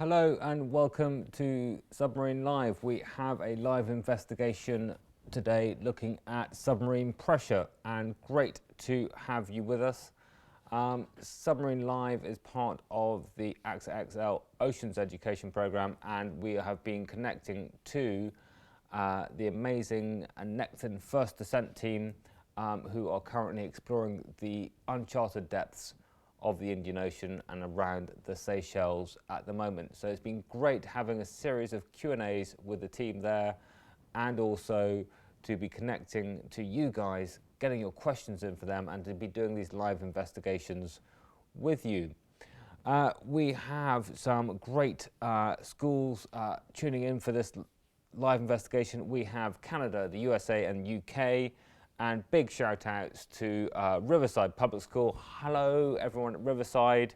Hello and welcome to Submarine Live. We have a live investigation today looking at submarine pressure, and great to have you with us. Submarine Live is part of the AXA XL Oceans Education Programme, and we have been connecting to the amazing Nekton First Descent team who are currently exploring the uncharted depths of the Indian Ocean and around the Seychelles at the moment. So it's been great having a series of Q&As with the team there, and also to be connecting to you guys, getting your questions in for them, and to be doing these live investigations with you. We have some great schools tuning in for this live investigation. We have Canada, the USA and UK, and big shout outs to Riverside Public School. Hello everyone at Riverside.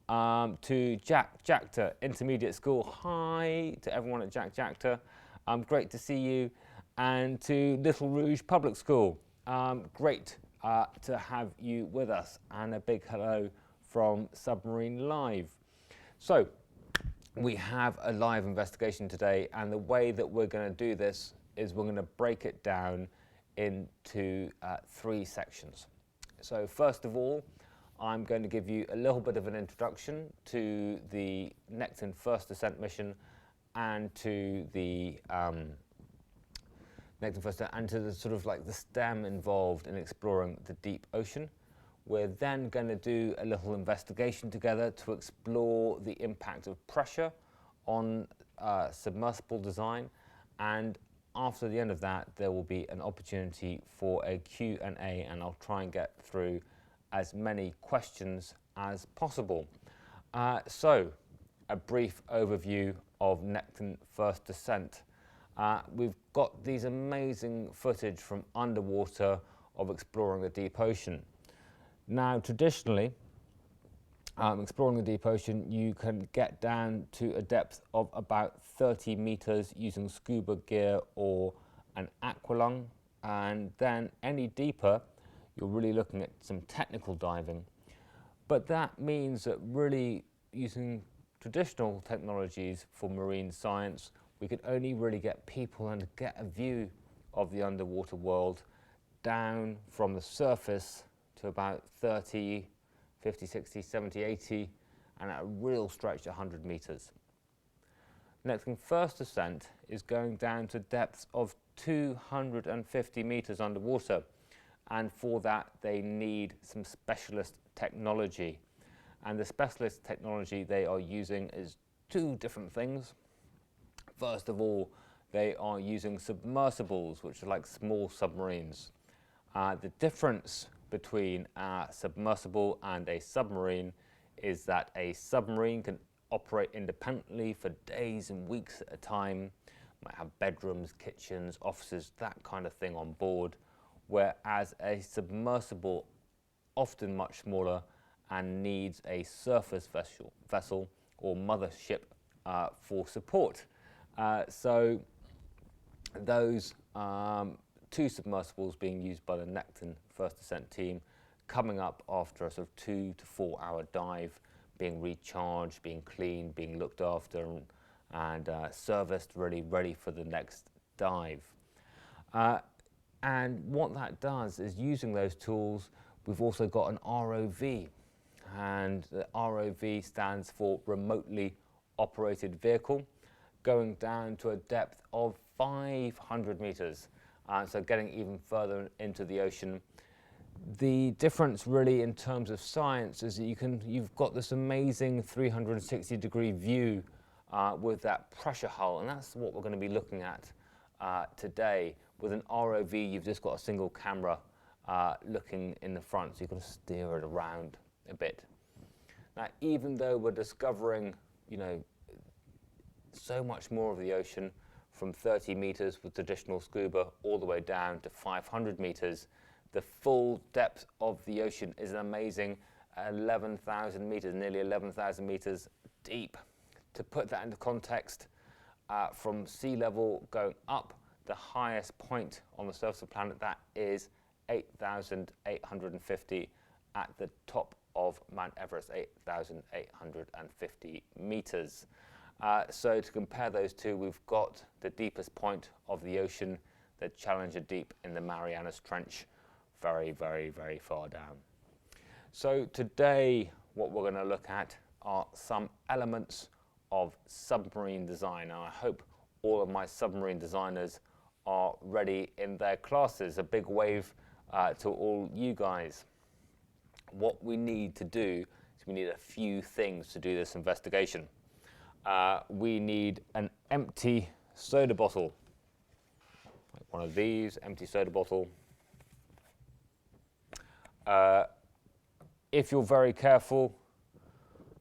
To Jacta Intermediate School. Hi to everyone at Jacta. Great to see you. And to Little Rouge Public School. Great to have you with us. And a big hello from Submarine Live. So we have a live investigation today, and the way that we're going to do this is we're going to break it down into three sections. So first of all, I'm going to give you a little bit of an introduction to the Nekton First Descent mission and to the Nekton First Descent, and to the sort of like the STEM involved in exploring the deep ocean. We're then going to do a little investigation together to explore the impact of pressure on submersible design, and after the end of that, there will be an opportunity for a Q&A, and I'll try and get through as many questions as possible. So, a brief overview of Nekton First Descent. We've got these amazing footage from underwater of exploring the deep ocean. Now, traditionally, exploring the deep ocean, you can get down to a depth of about 30 meters using scuba gear or an aqualung, and then any deeper, you're really looking at some technical diving. But that means that really using traditional technologies for marine science, we could only really get people and get a view of the underwater world down from the surface to about 30, 50, 60, 70, 80, and at a real stretch 100 meters. Nekton First Descent is going down to depths of 250 meters underwater, and for that they need some specialist technology. And the specialist technology they are using is two different things. First of all, they are using submersibles, which are like small submarines. The difference between a submersible and a submarine is that a submarine can operate independently for days and weeks at a time, might have bedrooms, kitchens, offices, that kind of thing on board, whereas a submersible, often much smaller, and needs a surface vessel or mothership for support. So those two submersibles being used by the Nekton First Descent team, coming up after a sort of 2 to 4 hour dive, being recharged, being cleaned, being looked after, and serviced, really ready for the next dive. And what that does is, using those tools, we've also got an ROV, and the ROV stands for remotely operated vehicle, going down to a depth of 500 meters. So getting even further into the ocean. The difference really in terms of science is that you've got this amazing 360-degree view with that pressure hull, and that's what we're going to be looking at today. With an ROV, you've just got a single camera looking in the front, so you've got to steer it around a bit. Now, even though we're discovering, so much more of the ocean, from 30 meters with traditional scuba all the way down to 500 meters, the full depth of the ocean is an amazing 11,000 meters, nearly 11,000 meters deep. To put that into context, from sea level going up, the highest point on the surface of the planet, that is 8,850 at the top of Mount Everest, 8,850 meters. So to compare those two, we've got the deepest point of the ocean, the Challenger Deep in the Marianas Trench, very, very, very far down. So today, what we're going to look at are some elements of submarine design. Now, I hope all of my submarine designers are ready in their classes. A big wave to all you guys. What we need to do is we need a few things to do this investigation. We need an empty soda bottle, like one of these, empty soda bottle. If you're very careful,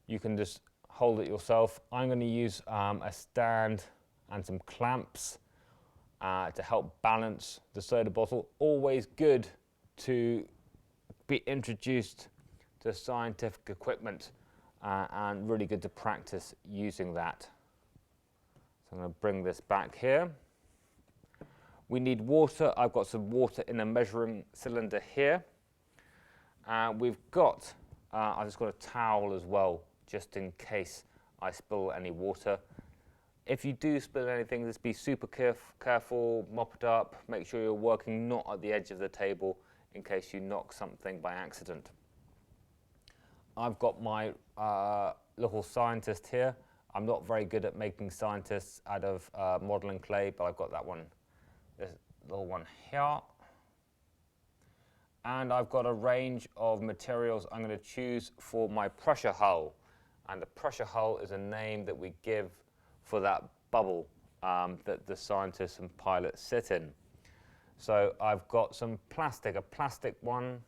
you can just hold it yourself. I'm going to use a stand and some clamps to help balance the soda bottle. Always good to be introduced to scientific equipment and really good to practice using that. So I'm going to bring this back here. We need water. I've got some water in a measuring cylinder here. We've got, I've just got a towel as well, just in case I spill any water. If you do spill anything, just be super careful, mop it up, make sure you're working not at the edge of the table in case you knock something by accident. I've got my little scientist here. I'm not very good at making scientists out of modeling clay, but I've got that one, this little one here. And I've got a range of materials I'm going to choose for my pressure hull. And the pressure hull is a name that we give for that bubble that the scientists and pilots sit in. So I've got some plastic, a plastic one.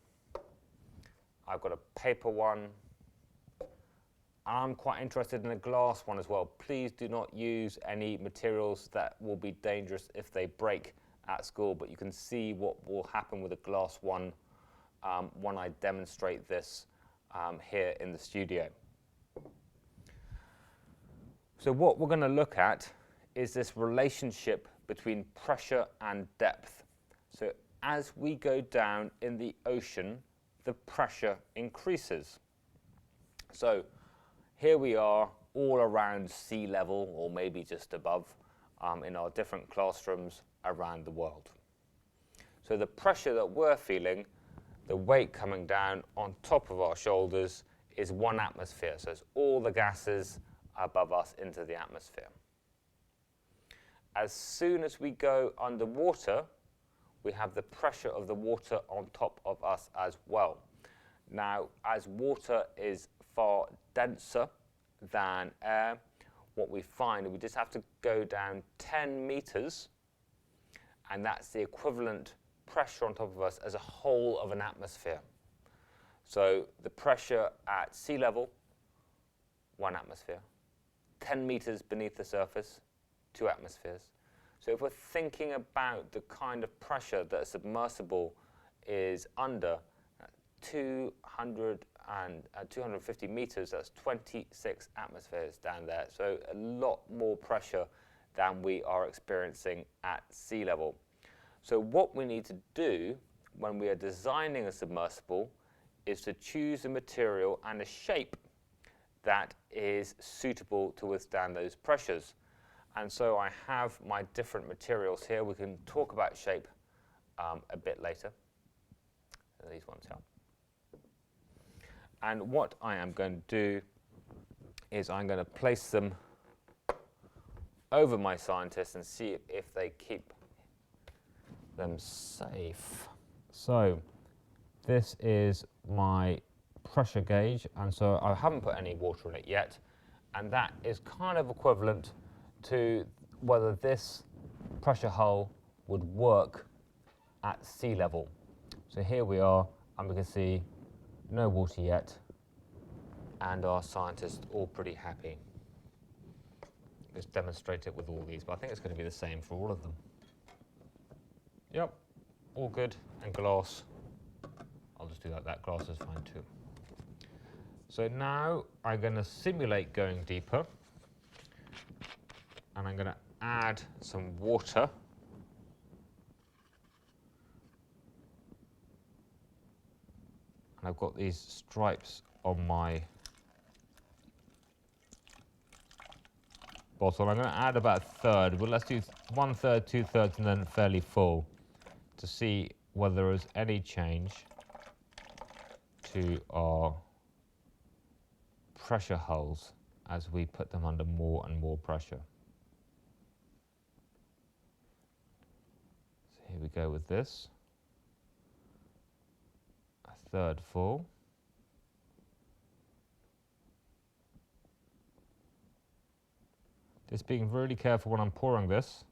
I've got a paper one. I'm quite interested in a glass one as well. Please do not use any materials that will be dangerous if they break at school, but you can see what will happen with a glass one when I demonstrate this here in the studio. So what we're going to look at is this relationship between pressure and depth. So as we go down in the ocean, the pressure increases. So here we are all around sea level, or maybe just above, in our different classrooms around the world. So the pressure that we're feeling, the weight coming down on top of our shoulders, is 1 atmosphere. So it's all the gases above us into the atmosphere. As soon as we go underwater, we have the pressure of the water on top of us as well. Now, as water is far denser than air, what we find, we just have to go down 10 meters, and that's the equivalent pressure on top of us as a whole of an atmosphere. So the pressure at sea level, 1 atmosphere. 10 meters beneath the surface, 2 atmospheres. So if we're thinking about the kind of pressure that a submersible is under, 250 meters, that's 26 atmospheres down there. So a lot more pressure than we are experiencing at sea level. So what we need to do when we are designing a submersible is to choose a material and a shape that is suitable to withstand those pressures. And so I have my different materials here. We can talk about shape a bit later. These ones here. And what I am going to do is I'm going to place them over my scientists and see if they keep them safe. So this is my pressure gauge, and so I haven't put any water in it yet, and that is kind of equivalent to whether this pressure hull would work at sea level. So here we are, and we can see no water yet, and our scientists all pretty happy. Let's demonstrate it with all these, but I think it's going to be the same for all of them. Yep, all good, and glass. I'll just do that glass is fine too. So now I'm going to simulate going deeper, and I'm going to add some water. And I've got these stripes on my bottle. I'm going to add about a third, but let's do 1/3, 2/3, and then fairly full to see whether there is any change to our pressure hulls as we put them under more and more pressure. So here we go with this. A third full. Just being really careful when I'm pouring this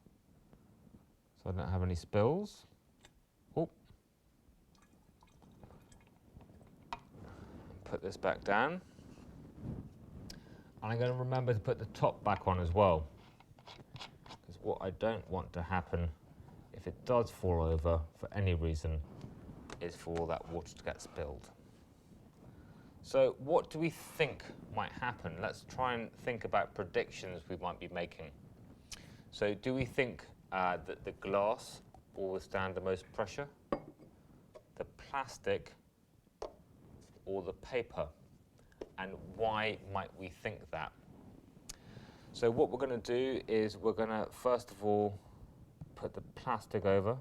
so I don't have any spills. Oh. Put this back down. And I'm going to remember to put the top back on as well, because what I don't want to happen if it does fall over for any reason is for all that water to get spilled. So what do we think might happen? Let's try and think about predictions we might be making. So do we think that the glass will withstand the most pressure, the plastic, or the paper? And why might we think that? So what we're going to do is we're going to first of all put the plastic over.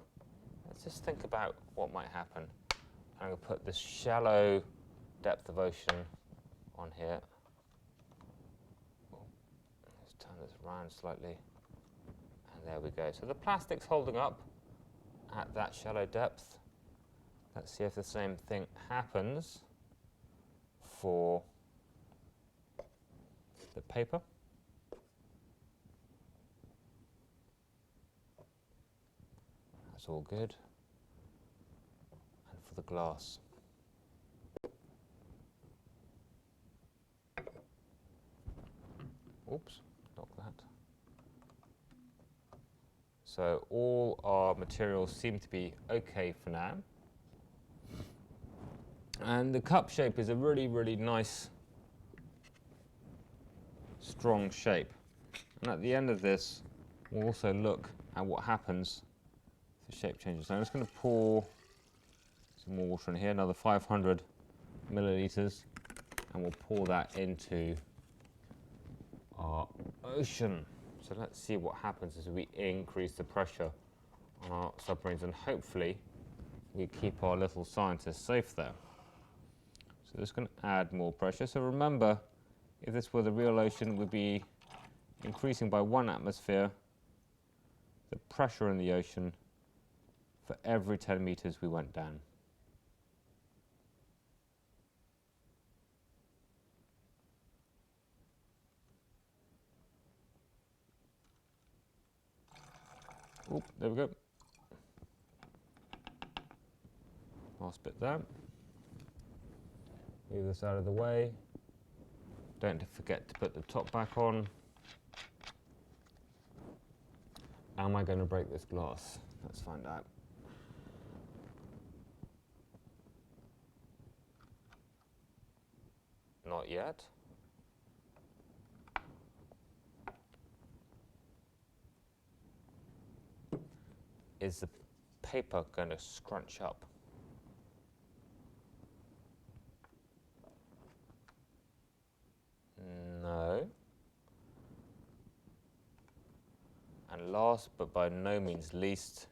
Let's just think about what might happen. I'm going to put this shallow depth of ocean on here. Let's turn this around slightly. And there we go. So the plastic's holding up at that shallow depth. Let's see if the same thing happens for the paper. That's all good. And for the glass. Oops, knock that. So all our materials seem to be okay for now. And the cup shape is a really, really nice, strong shape. And at the end of this, we'll also look at what happens if the shape changes. So I'm just going to pour some more water in here, another 500 millilitres, and we'll pour that into our ocean. So let's see what happens as we increase the pressure on our submarines, and hopefully we keep our little scientists safe there. So this is going to add more pressure. So remember, if this were the real ocean, we'd be increasing by 1 atmosphere the pressure in the ocean for every 10 meters we went down. Oop, there we go. Last bit there. Move this out of the way. Don't forget to put the top back on. Am I going to break this glass? Let's find out. Not yet. Is the paper going to scrunch up? No. And last but by no means least,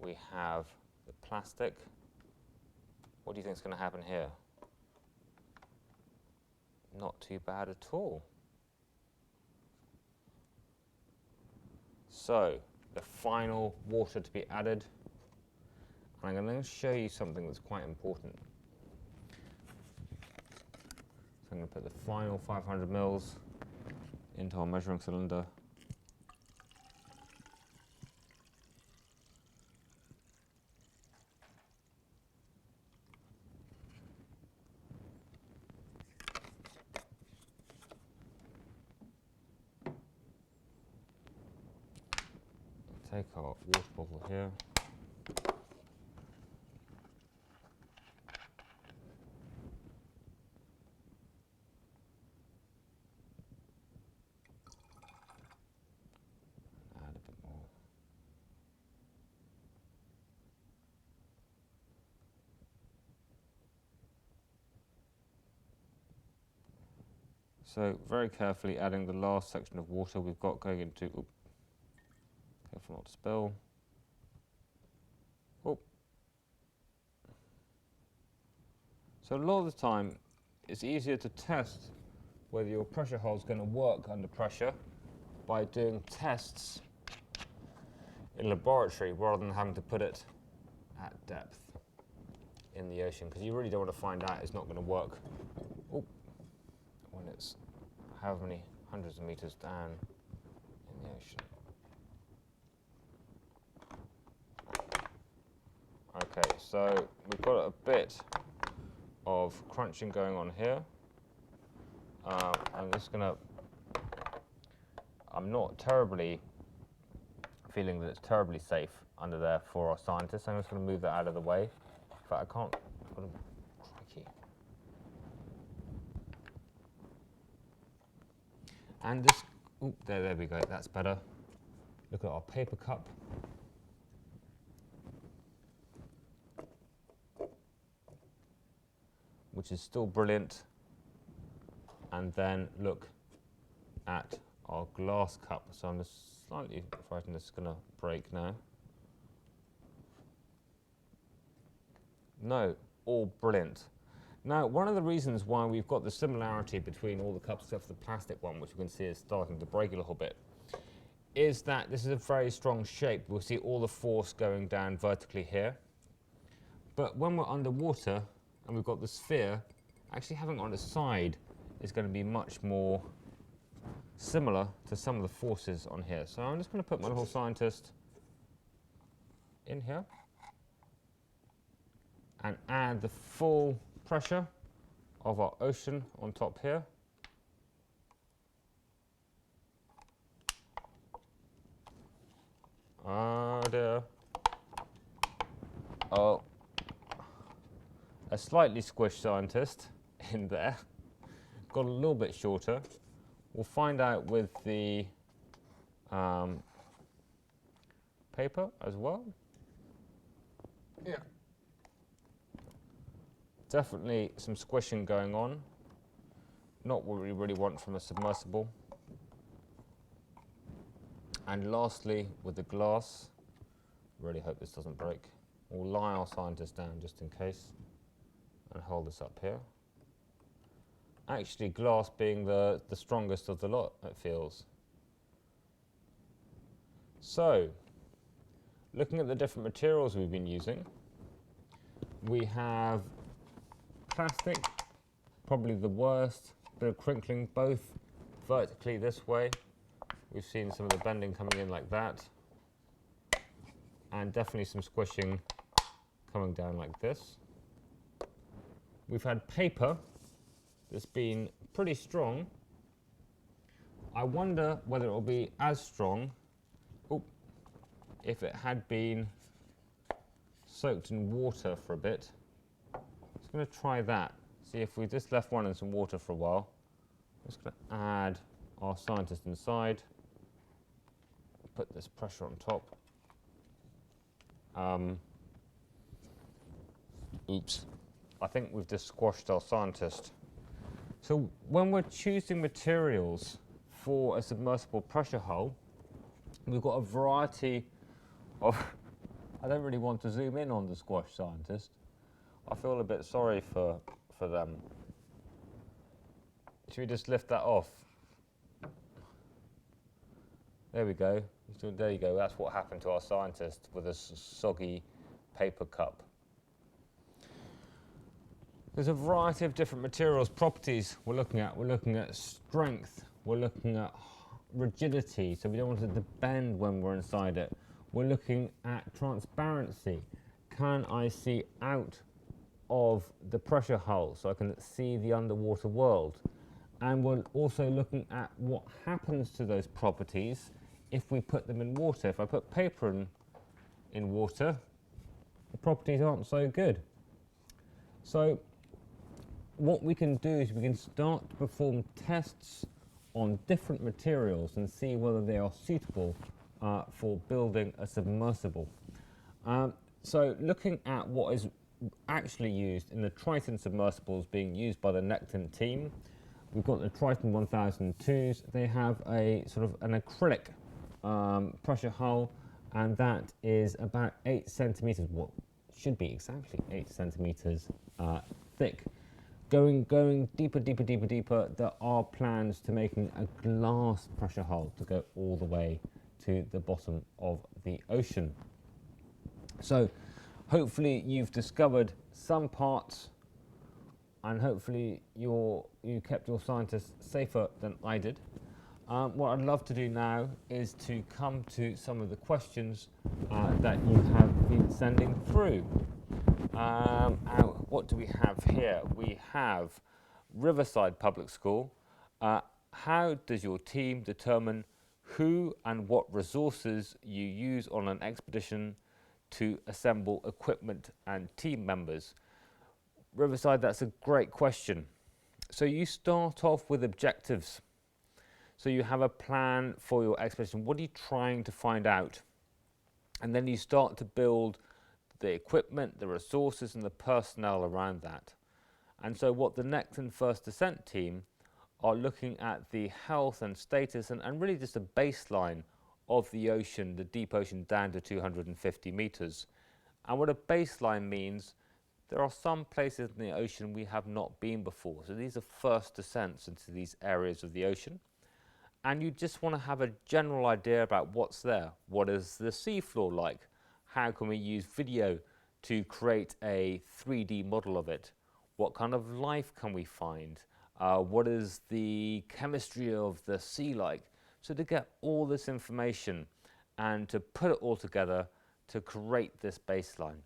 we have the plastic. What do you think is going to happen here? Not too bad at all. So, the final water to be added. And I'm going to show you something that's quite important. So I'm going to put the final 500 mils into our measuring cylinder. Take our water bottle here. Add a bit more. So very carefully adding the last section of water we've got going into, careful not to spill. So a lot of the time, it's easier to test whether your pressure hull is going to work under pressure by doing tests in laboratory rather than having to put it at depth in the ocean, because you really don't want to find out it's not going to work when it's however many hundreds of meters down in the ocean. Okay, so we've got a bit of crunching going on here. I'm not terribly feeling that it's terribly safe under there for our scientists. I'm just going to move that out of the way. In fact, I can't. Crikey. And this. There we go. That's better. Look at our paper cup. Which is still brilliant. And then look at our glass cup. So I'm just slightly frightened this is going to break now. No, all brilliant. Now, one of the reasons why we've got the similarity between all the cups except for the plastic one, which you can see is starting to break a little bit, is that this is a very strong shape. We'll see all the force going down vertically here. But when we're underwater and we've got the sphere, actually having it on its side is going to be much more similar to some of the forces on here. So I'm just going to put my little scientist in here and add the full pressure of our ocean on top here. Oh dear. Oh, a slightly squished scientist in there. Got a little bit shorter. We'll find out with the paper as well. Yeah. Definitely some squishing going on. Not what we really want from a submersible. And lastly, with the glass, really hope this doesn't break. We'll lie our scientist down just in case and hold this up here. Actually, glass being the strongest of the lot, it feels. So, looking at the different materials we've been using, we have plastic, probably the worst, bit of crinkling, both vertically this way. We've seen some of the bending coming in like that, and definitely some squishing coming down like this. We've had paper that's been pretty strong. I wonder whether it will be as strong if it had been soaked in water for a bit. I'm going to try that. See if we just left one in some water for a while. I'm just going to add our scientist inside. Put this pressure on top. Oops. I think we've just squashed our scientist. So when we're choosing materials for a submersible pressure hull, we've got a variety of... I don't really want to zoom in on the squash scientist. I feel a bit sorry for them. Should we just lift that off? There we go. There you go. That's what happened to our scientist with a soggy paper cup. There's a variety of different materials, properties we're looking at. We're looking at strength. We're looking at rigidity, so we don't want it to bend when we're inside it. We're looking at transparency. Can I see out of the pressure hull so I can see the underwater world? And we're also looking at what happens to those properties if we put them in water. If I put paper in water, the properties aren't so good. So what we can do is we can start to perform tests on different materials and see whether they are suitable for building a submersible. So looking at what is actually used in the Triton submersibles being used by the Nekton team, we've got the Triton 1002s. They have a sort of an acrylic pressure hull, and that is about 8 centimeters, what should be exactly 8 centimeters thick. Going deeper, there are plans to making a glass pressure hull to go all the way to the bottom of the ocean. So hopefully you've discovered some parts, and hopefully you kept your scientists safer than I did. What I'd love to do now is to come to some of the questions that you have been sending through. What do we have here? We have Riverside Public School. How does your team determine who and what resources you use on an expedition to assemble equipment and team members? Riverside, that's a great question. So you start off with objectives. So you have a plan for your expedition. What are you trying to find out? And then you start to build the equipment, the resources, and the personnel around that. And so what the Nekton First Descent team are looking at the health and status and really just a baseline of the ocean, the deep ocean down to 250 meters. And what a baseline means, there are some places in the ocean we have not been before. So these are first descents into these areas of the ocean. And you just want to have a general idea about what's there. What is the seafloor like? How can we use video to create a 3D model of it? What kind of life can we find? What is the chemistry of the sea like? So to get all this information and to put it all together to create this baseline.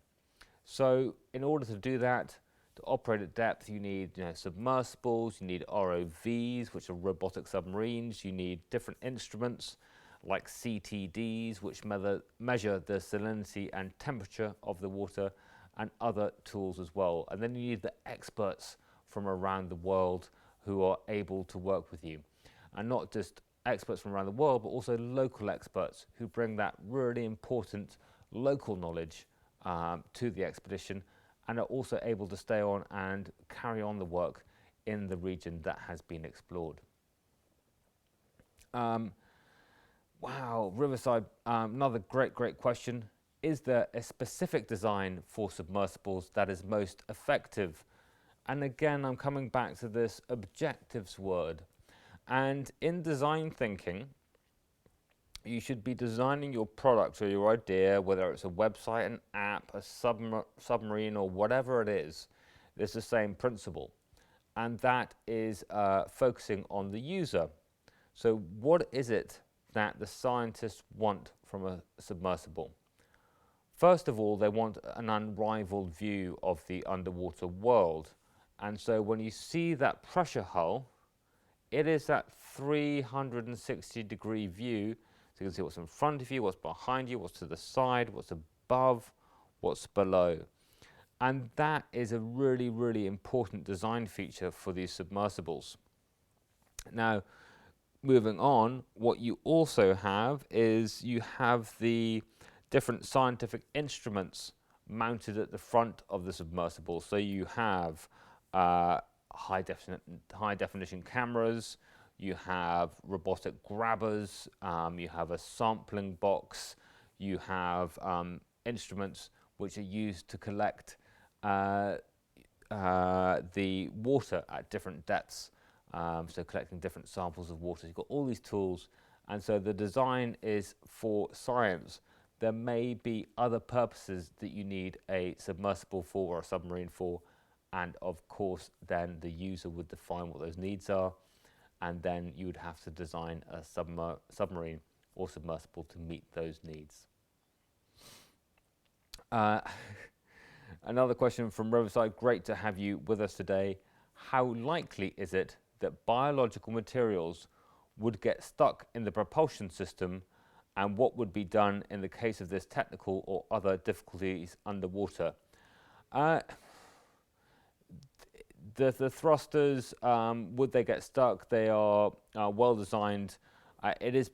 So in order to do that, to operate at depth, you need submersibles, you need ROVs, which are robotic submarines, you need different instruments like CTDs, which measure the salinity and temperature of the water, and other tools as well. And then you need the experts from around the world who are able to work with you. And not just experts from around the world, but also local experts who bring that really important local knowledge to the expedition, and are also able to stay on and carry on the work in the region that has been explored. Wow, Riverside, another great question. Is there a specific design for submersibles that is most effective? And again, I'm coming back to this objectives word. And in design thinking, you should be designing your product or your idea, whether it's a website, an app, a submarine, or whatever it is. It's the same principle. And that is focusing on the user. So what is it that the scientists want from a submersible? First of all, they want an unrivaled view of the underwater world. And so when you see that pressure hull, it is that 360-degree view. So you can see what's in front of you, what's behind you, what's to the side, what's above, what's below. And that is a really important design feature for these submersibles. Now, moving on, what you also have is you have the different scientific instruments mounted at the front of the submersible. So you have high definition cameras, you have robotic grabbers, you have a sampling box, you have instruments which are used to collect the water at different depths, so collecting different samples of water. You've got all these tools, and so the design is for science. There may be other purposes that you need a submersible for or a submarine for, and of course then the user would define what those needs are, and then you would have to design a submarine or submersible to meet those needs. Another question from Riverside, great to have you with us today. How likely is it that biological materials would get stuck in the propulsion system, and what would be done in the case of this technical or other difficulties underwater? The thrusters, would they get stuck? They are well designed. It is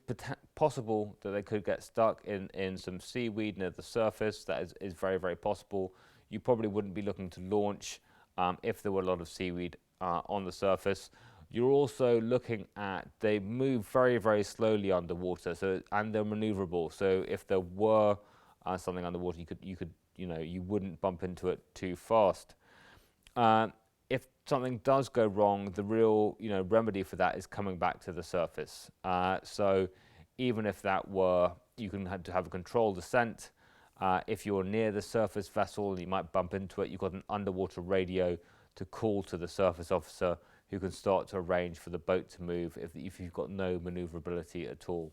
possible that they could get stuck in some seaweed near the surface. That is very possible. You probably wouldn't be looking to launch if there were a lot of seaweed on the surface. You're also looking at, they move very, very slowly underwater, and they're maneuverable. So if there were something underwater, you wouldn't bump into it too fast. If something does go wrong, the real, remedy for that is coming back to the surface. So even if that were, you can have to have a controlled descent. If you're near the surface vessel, you might bump into it. You've got an underwater radio to call to the surface officer, who can start to arrange for the boat to move if you've got no maneuverability at all.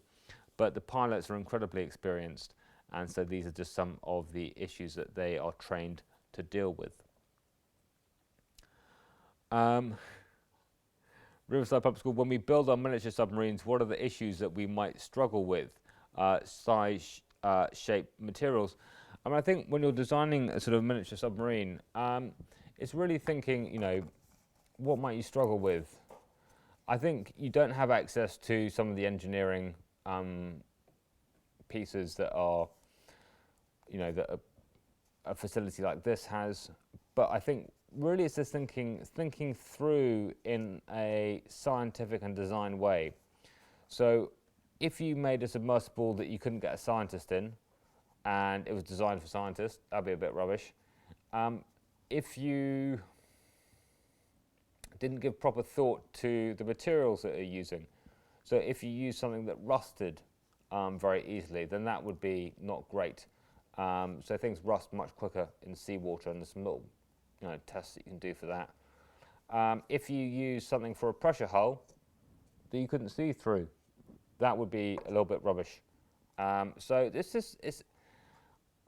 But the pilots are incredibly experienced, and so these are just some of the issues that they are trained to deal with. Riverside Public School, when we build our miniature submarines, what are the issues that we might struggle with? Size, shape, materials. I think when you're designing a sort of miniature submarine, it's really thinking, what might you struggle with? I think you don't have access to some of the engineering pieces that are, that a facility like this has. But I think really it's just thinking through in a scientific and design way. So if you made a submersible that you couldn't get a scientist in, and it was designed for scientists, that'd be a bit rubbish. If you didn't give proper thought to the materials that you're using, so if you use something that rusted very easily, then that would be not great. So things rust much quicker in seawater, and there's some little tests that you can do for that. If you use something for a pressure hull that you couldn't see through, that would be a little bit rubbish. So this is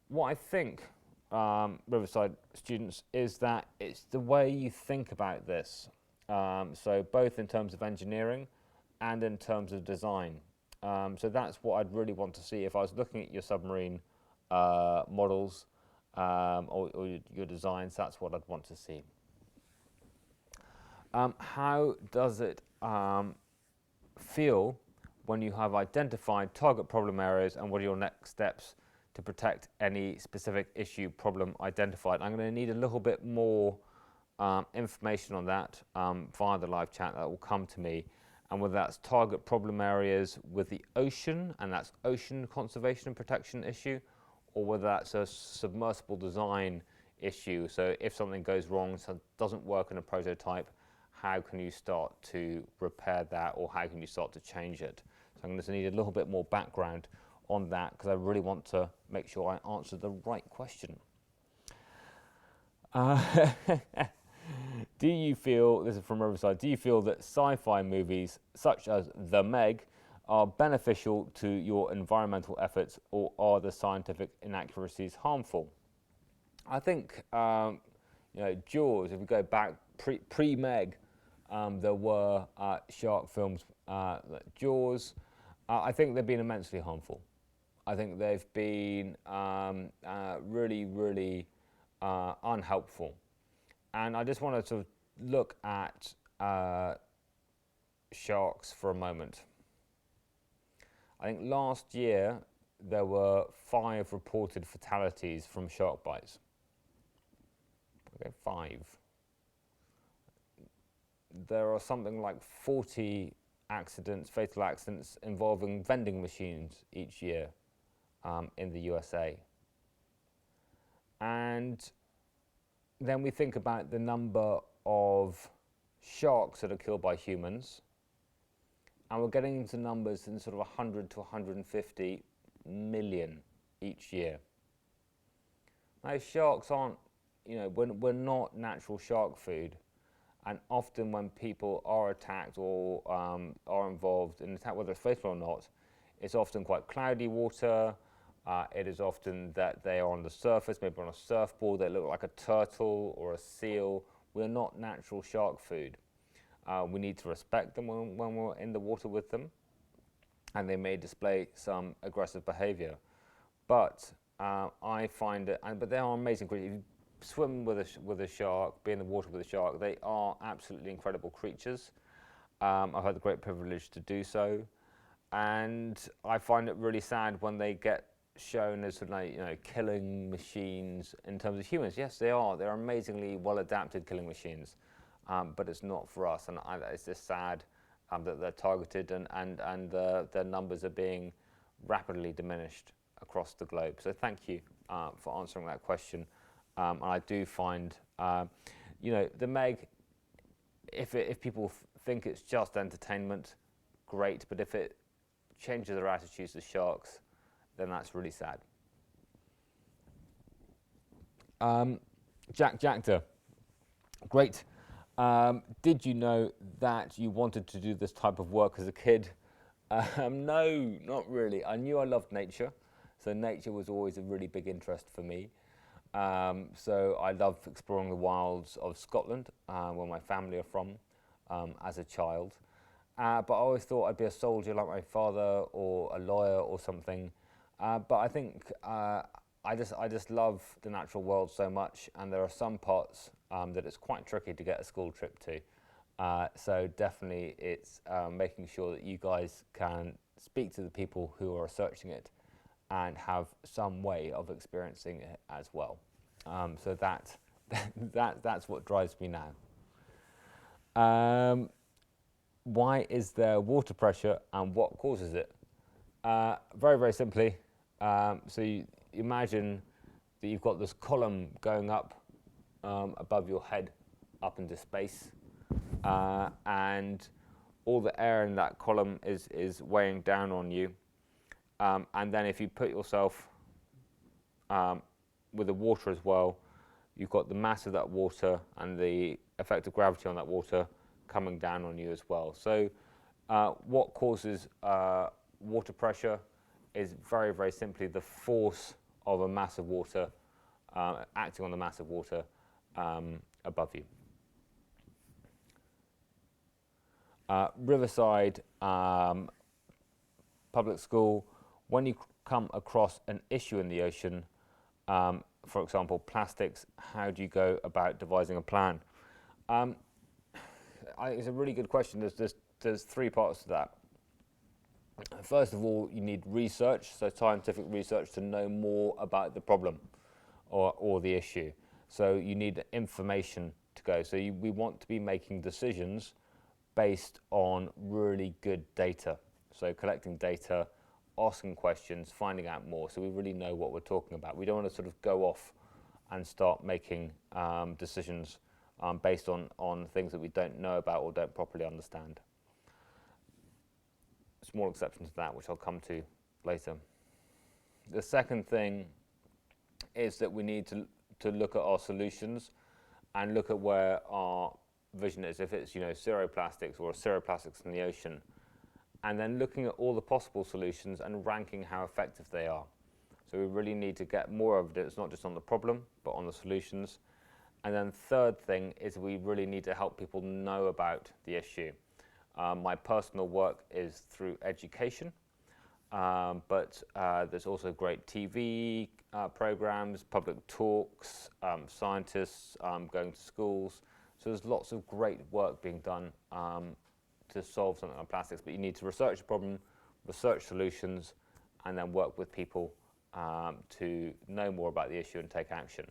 what I think, Riverside students, is that it's the way you think about this. So both in terms of engineering and in terms of design. So that's what I'd really want to see if I was looking at your submarine models or your designs. That's what I'd want to see. How does it feel when you have identified target problem areas, and what are your next steps to protect any specific issue problem identified? I'm going to need a little bit more information on that via the live chat that will come to me, and whether that's target problem areas with the ocean, and that's ocean conservation and protection issue, or whether that's a submersible design issue. So if something goes wrong, so it doesn't work in a prototype, how can you start to repair that, or how can you start to change it? So I'm going to need a little bit more background on that, because I really want to make sure I answer the right question. Do you feel, this is from Riverside, do you feel that sci-fi movies such as The Meg are beneficial to your environmental efforts, or are the scientific inaccuracies harmful? I think, Jaws, if we go back pre-Meg, there were shark films like Jaws. I think they've been immensely harmful. I think they've been really, really unhelpful. And I just want to sort of look at sharks for a moment. I think last year there were 5 reported fatalities from shark bites. Okay, 5. There are something like 40 accidents, fatal accidents involving vending machines each year in the USA. And then we think about the number of sharks that are killed by humans, and we're getting into numbers in sort of 100 to 150 million each year. Now, sharks aren't, we're not natural shark food, and often when people are attacked or are involved in an attack, whether it's fatal or not, it's often quite cloudy water. It is often that they are on the surface, maybe on a surfboard, they look like a turtle or a seal. We're not natural shark food. We need to respect them when we're in the water with them, and they may display some aggressive behavior. But I find it, but they are amazing creatures. If you swim with a shark, be in the water with a shark, they are absolutely incredible creatures. I've had the great privilege to do so, and I find it really sad when they get shown as sort of like, killing machines in terms of humans. Yes, they are. They're amazingly well adapted killing machines. but it's not for us. And it's just sad that they're targeted and their numbers are being rapidly diminished across the globe. So thank you for answering that question. And I do find, the Meg, if people think it's just entertainment, great, but if it changes their attitudes to sharks, then that's really sad. Jack Jacta, great. Did you know that you wanted to do this type of work as a kid? No, not really. I knew I loved nature, so nature was always a really big interest for me. So I love exploring the wilds of Scotland, where my family are from, as a child. But I always thought I'd be a soldier like my father, or a lawyer or something. But I think I just love the natural world so much, and there are some parts that it's quite tricky to get a school trip to. So definitely it's making sure that you guys can speak to the people who are researching it and have some way of experiencing it as well. So that's what drives me now. Why is there water pressure and what causes it? Very, very simply, so you imagine that you've got this column going up above your head up into space, and all the air in that column is weighing down on you. And then if you put yourself with the water as well, you've got the mass of that water and the effect of gravity on that water coming down on you as well. So what causes water pressure is very, very simply the force of a mass of water acting on the mass of water above you. Riverside Public School, when you come across an issue in the ocean, for example, plastics, how do you go about devising a plan? It's a really good question. There's three parts to that. First of all, you need research, so scientific research to know more about the problem or the issue. So you need information to go. So we want to be making decisions based on really good data. So collecting data, asking questions, finding out more, so we really know what we're talking about. We don't want to sort of go off and start making decisions based on things that we don't know about or don't properly understand. Small exception to that, which I'll come to later. The second thing is that we need to look at our solutions and look at where our vision is. If it's zero plastics or zero plastics in the ocean, and then looking at all the possible solutions and ranking how effective they are. So we really need to get more evidence, not just on the problem, but on the solutions. And then third thing is we really need to help people know about the issue. My personal work is through education, but there's also great TV programs, public talks, scientists going to schools. So there's lots of great work being done to solve something on plastics, but you need to research the problem, research solutions, and then work with people to know more about the issue and take action.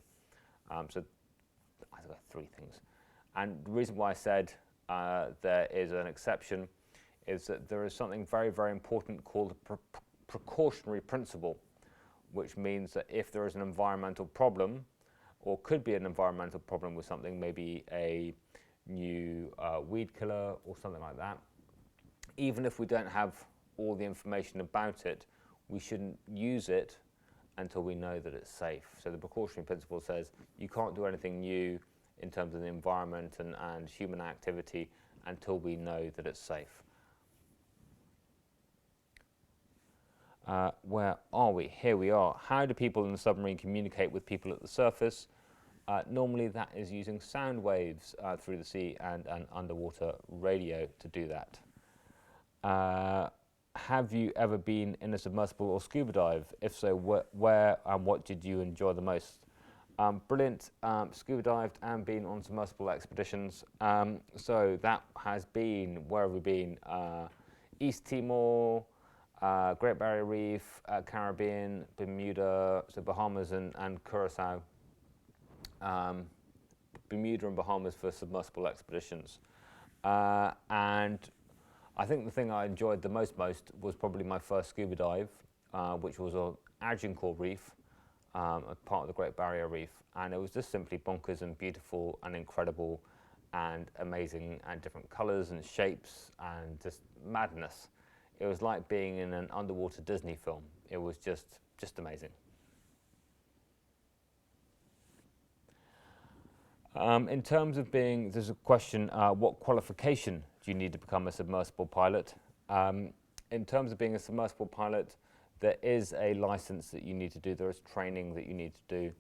So I've got three things. And the reason why I said there is an exception is that there is something very, very important called the precautionary principle, which means that if there is an environmental problem, or could be an environmental problem with something, maybe a new weed killer or something like that, even if we don't have all the information about it, we shouldn't use it until we know that it's safe. So the precautionary principle says you can't do anything new in terms of the environment and human activity until we know that it's safe. Where are we? Here we are. How do people in the submarine communicate with people at the surface? Normally that is using sound waves through the sea and underwater radio to do that. Have you ever been in a submersible or scuba dive? If so, where and what did you enjoy the most? Brilliant. Scuba dived and been on submersible expeditions. So that has been, where have we been? East Timor, Great Barrier Reef, Caribbean, Bermuda, so Bahamas and Curacao. Bermuda and Bahamas for submersible expeditions. And I think the thing I enjoyed the most was probably my first scuba dive, which was on Agincourt Reef, a part of the Great Barrier Reef. And it was just simply bonkers and beautiful and incredible and amazing and different colours and shapes and just madness. It was like being in an underwater Disney film. It was just amazing. In terms of being, there's a question, what qualification do you need to become a submersible pilot? In terms of being a submersible pilot, there is a license that you need to do. There is training that you need to do.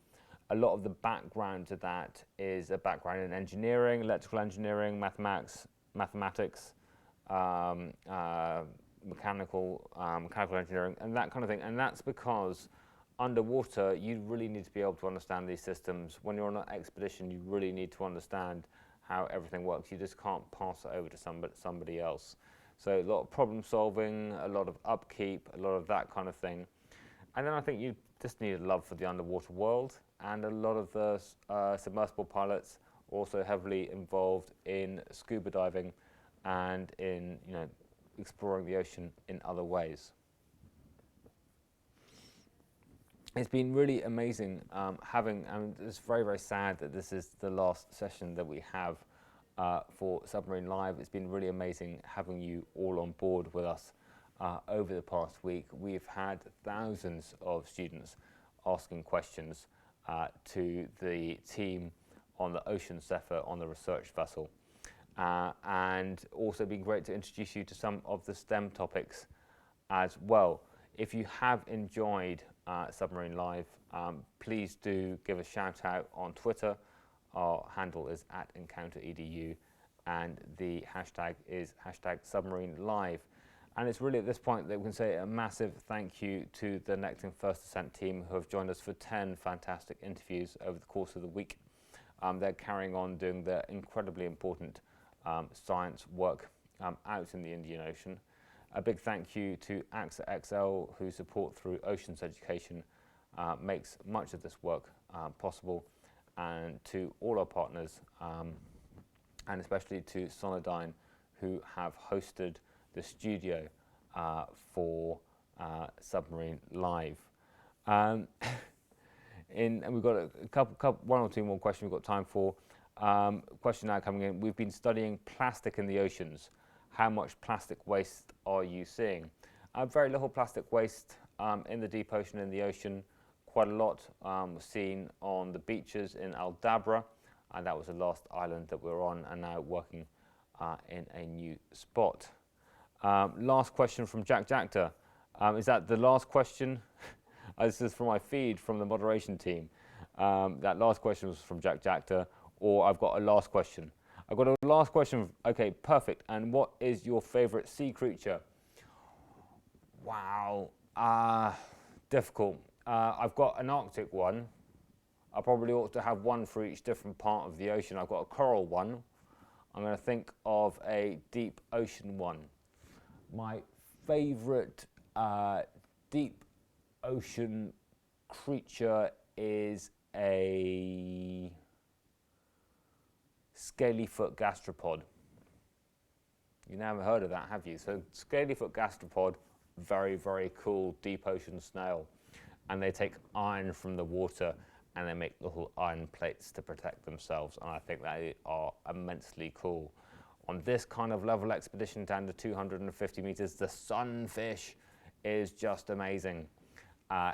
A lot of the background to that is a background in engineering, electrical engineering, mathematics, mechanical engineering, and that kind of thing. And that's because underwater, you really need to be able to understand these systems. When you're on an expedition, you really need to understand how everything works. You just can't pass it over to somebody else. So a lot of problem solving, a lot of upkeep, a lot of that kind of thing. And then I think you just need a love for the underwater world. And a lot of the submersible pilots are also heavily involved in scuba diving and in exploring the ocean in other ways. It's been really amazing and it's very, very sad that this is the last session that we have for Submarine Live. It's been really amazing having you all on board with us over the past week. We've had thousands of students asking questions to the team on the Ocean Zephyr on the research vessel. And also been great to introduce you to some of the STEM topics as well. If you have enjoyed Submarine Live, please do give a shout out on Twitter. Our handle is @EncounterEDU and the hashtag is #SubmarineLive. And it's really at this point that we can say a massive thank you to the Nekton First Descent team who have joined us for 10 fantastic interviews over the course of the week. They're carrying on doing their incredibly important science work out in the Indian Ocean. A big thank you to AXA XL, whose support through Oceans Education makes much of this work possible, and to all our partners, and especially to Sonodyne, who have hosted the studio for Submarine Live. And we've got one or two more questions we've got time for. Question now coming in. We've been studying plastic in the oceans. How much plastic waste are you seeing? Very little plastic waste in the deep ocean, in the ocean. Quite a lot was seen on the beaches in Aldabra, and that was the last island that we were on, and now working in a new spot. Last question from Jack Jacta. Is that the last question? This is from my feed from the moderation team. That last question was from Jack Jacta, or I've got a last question. I've got a last question. Okay, perfect. And what is your favorite sea creature? Wow, difficult. I've got an Arctic one. I probably ought to have one for each different part of the ocean. I've got a coral one. I'm going to think of a deep ocean one. My favorite deep ocean creature is a scalyfoot gastropod. You never heard of that, have you? So scalyfoot gastropod, very, very cool deep ocean snail. And they take iron from the water and they make little iron plates to protect themselves. And I think they are immensely cool. On this kind of level expedition down to 250 meters, the sunfish is just amazing.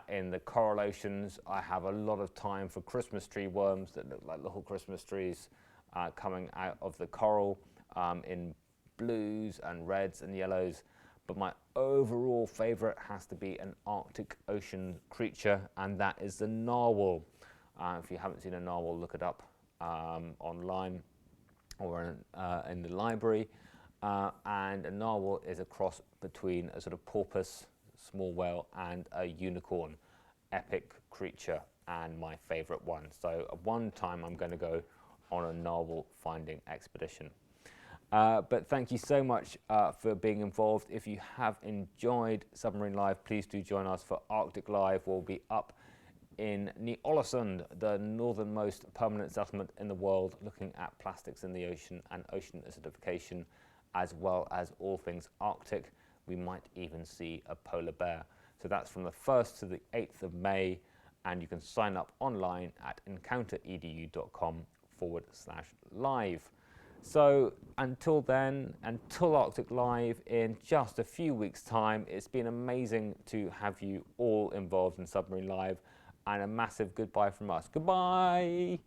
In the coral oceans, I have a lot of time for Christmas tree worms that look like little Christmas trees coming out of the coral in blues and reds and yellows. But my overall favorite has to be an Arctic Ocean creature, and that is the narwhal. If you haven't seen a narwhal, look it up online or in the library. And a narwhal is a cross between a sort of porpoise, small whale, and a unicorn. Epic creature and my favorite one. So one time I'm going to go on a narwhal finding expedition. But thank you so much for being involved. If you have enjoyed Submarine Live, please do join us for Arctic Live. We'll be up in Ny-Ålesund, the northernmost permanent settlement in the world, looking at plastics in the ocean and ocean acidification, as well as all things Arctic. We might even see a polar bear. So that's from the 1st to the 8th of May, and you can sign up online at encounteredu.com/live. So until then, until Arctic Live in just a few weeks' time, it's been amazing to have you all involved in Submarine Live, and a massive goodbye from us. Goodbye!